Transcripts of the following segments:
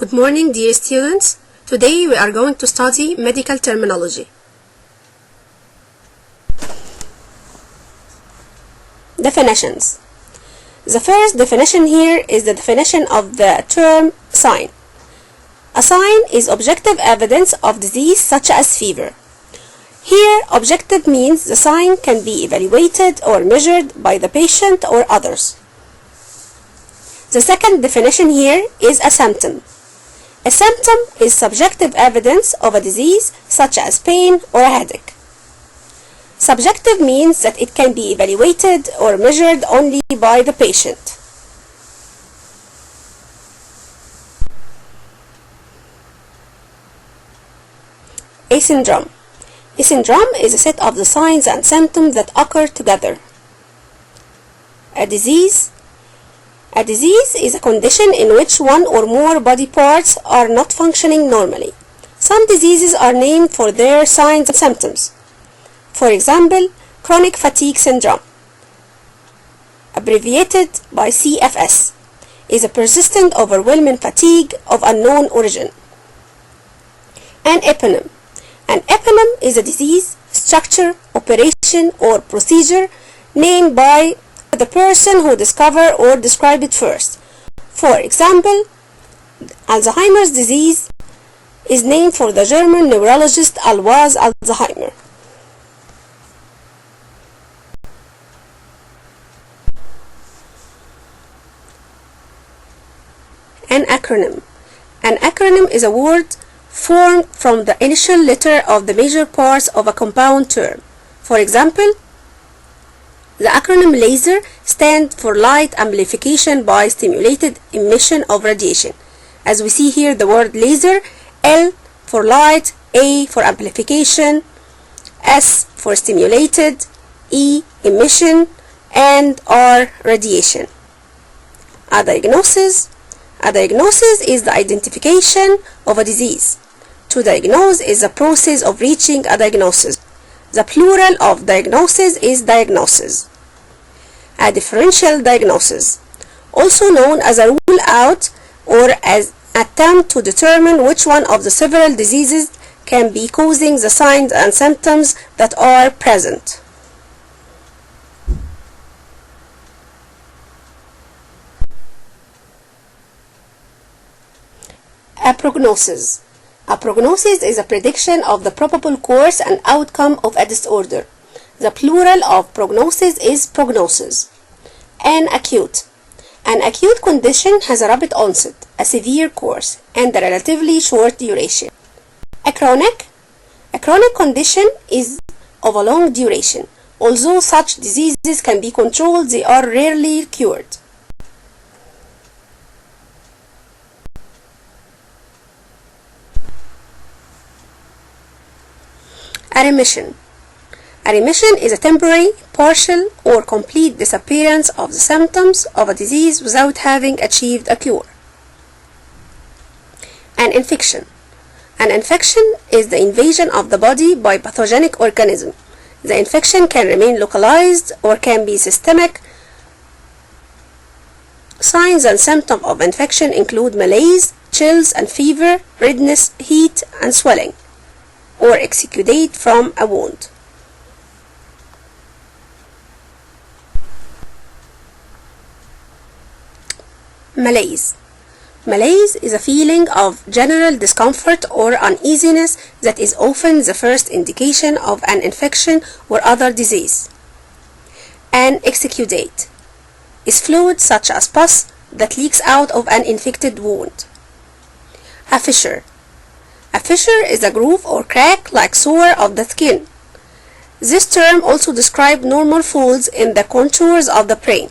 Good morning, dear students. Today we are going to study medical terminology. Definitions. The first definition here is the definition of the term sign. A sign is objective evidence of disease such as fever. Here, objective means the sign can be evaluated or measured by the patient or others. The second definition here is a symptom. A symptom is subjective evidence of a disease such as pain or a headache. Subjective means that it can be evaluated or measured only by the patient. A syndrome. A syndrome is a set of the signs and symptoms that occur together. A disease. A disease is a condition in which one or more body parts are not functioning normally. Some diseases are named for their signs and symptoms. For example, chronic fatigue syndrome, abbreviated by CFS, is a persistent overwhelming fatigue of unknown origin. An eponym. An eponym is a disease, structure, operation, or procedure named by the person who discovered or described it first. For example, Alzheimer's disease is named for the German neurologist Alois Alzheimer. An acronym. An acronym is a word formed from the initial letter of the major parts of a compound term. For example, the acronym LASER stands for Light Amplification by Stimulated Emission of Radiation. As we see here, the word laser, L for light, A for amplification, S for stimulated, E emission, and R radiation. A diagnosis. A diagnosis is the identification of a disease. To diagnose is the process of reaching a diagnosis. The plural of diagnosis is diagnosis. A differential diagnosis, also known as a rule out or as attempt to determine which one of the several diseases can be causing the signs and symptoms that are present. A prognosis. A prognosis is a prediction of the probable course and outcome of a disorder. The plural of prognosis is prognosis. An acute. An acute condition has a rapid onset, a severe course, and a relatively short duration. A chronic. A chronic condition is of a long duration. Although such diseases can be controlled, they are rarely cured. A remission. A remission is a temporary, partial, or complete disappearance of the symptoms of a disease without having achieved a cure. An infection. An infection is the invasion of the body by pathogenic organism. The infection can remain localized or can be systemic. Signs and symptoms of infection include malaise, chills and fever, redness, heat, and swelling, or exudate from a wound. Malaise. Malaise is a feeling of general discomfort or uneasiness that is often the first indication of an infection or other disease. An exudate is fluid such as pus that leaks out of an infected wound. A fissure. A fissure is a groove or crack like sore of the skin. This term also describes normal folds in the contours of the brain.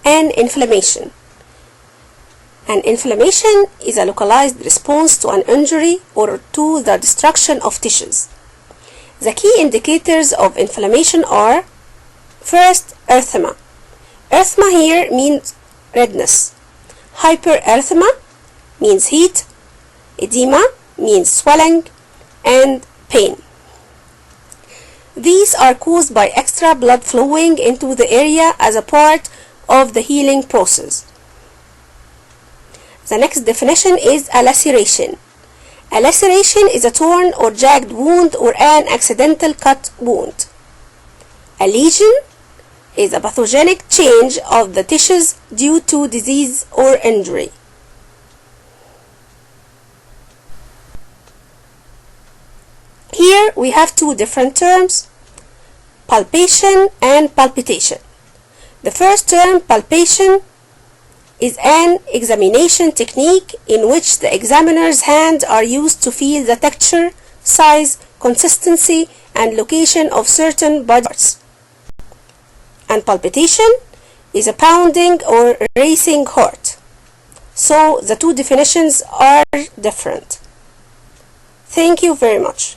An inflammation. An inflammation is a localized response to an injury or to the destruction of tissues. The key indicators of inflammation are: first, erythema. Erythema here means redness. Hypererythema means heat. Edema means swelling, and pain. These are caused by extra blood flowing into the area as a part of the healing process. The next definition is a laceration. A laceration is a torn or jagged wound or an accidental cut wound. A lesion is a pathogenic change of the tissues due to disease or injury. Here we have two different terms, palpation and palpitation. The first term, palpation, is an examination technique in which the examiner's hands are used to feel the texture, size, consistency, and location of certain body parts. And palpitation is a pounding or racing heart. So the two definitions are different. Thank you very much.